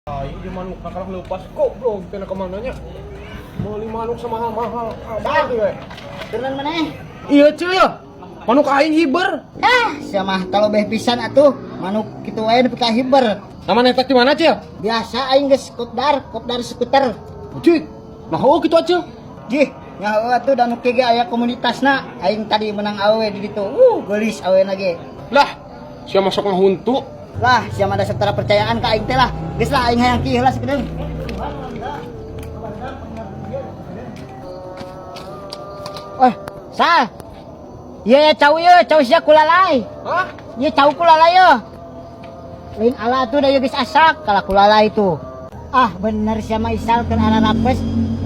Ini manuk nakalah lepas kok bro, kita kemananya? Beli manuk semahal-mahal. Apa tuh ya? Turun mana? Iya cuy ya. Manuk aing hiber. Sama kalau beh pisan atuh manuk kitu wae nepi ka hiber. Nama netek di mana cuy? Biasa aing geus kopdar skuter. Cuy, nah gitu aja. Jih, nyaho atuh dan oke ge aya komunitasna. Aing tadi menang awe di ditu. Geulis awe ge. Lah, siapa masuk ngahuntu? Lah, siapa ada setara percayaan ka aing teh lah. Geus lah aing hayang kieu lah sakedeung. Sal. Ye cau sia kulalai. Hah? Ye cau kulalai ye. Lain ala tuh da geus asak kala kulalai itu. Ah bener sama Isal kan anak apes.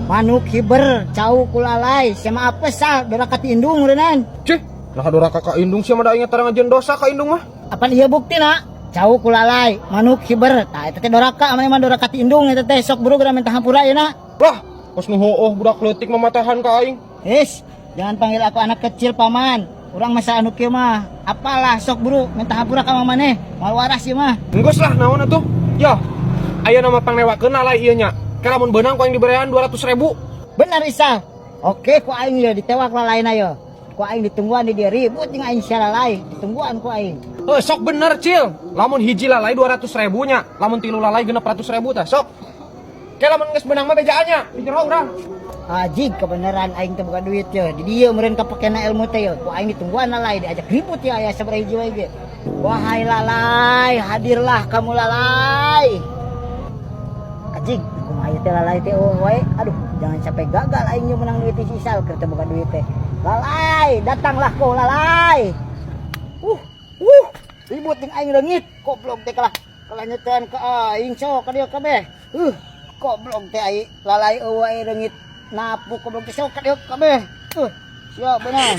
Manuk hiber cau kulalai sama apes sal doraka ti indung reunan. Cuy, nah doraka ka indung siapa da ingat tarang ajeun dosa ka indung mah? Apa ieu bukti na? Cau kulalai manuk hiber. Tah eta teh doraka amane mah doraka ti indung eta teh sok buru geura minta hampura ye na. Lah, kos nu heueuh budak leutik mamatahan ka aing. Jangan panggil aku anak kecil paman. Urang masa anu kieu mah. Apalah sok buru minta hampura ka maneh. Moal waras ieu mah. Enggeus lah naon atuh? Ya. Aya nama pangnewakeun alay ieu nya. Kalamun beunang ku aing diberean 200.000. Benar Isal. Oke ku aing ye ditewak lalaina ye. Ku aing ditungguan di dieu ribut jeung aing sia lalai. Ditungguan ku aing. Sok bener cil. Lamun hiji lalai 200.000 nya. Lamun 3 lalai 600.000 tah sok. Kayak lamun geus beunang mah bejaannya. Pikir urang. Ajig kebenaran aing teh buka duit ye. Di dieu meureun kapakena ilmu teh ye. Ku aing ditungguan lalai diajak ribut ya aya sabaraha hiji wae ge. Wahai lalai, hadirlah kamu lalai. Ajig, kumaha ieu teh lalai teh wae. Aduh, jangan sampai gagal aing ye menang duit si Isal keur teh buka duit teh. Lalai, datanglah kau lalai. Ribut jeung aing leungit. Goblok teh kalah nyetean ka aing sok ka dieu kabeh. Goblok teh ai lalai eueuh leungit. Napuk goblok teh sok ka dieu kabeh. Sia beunang.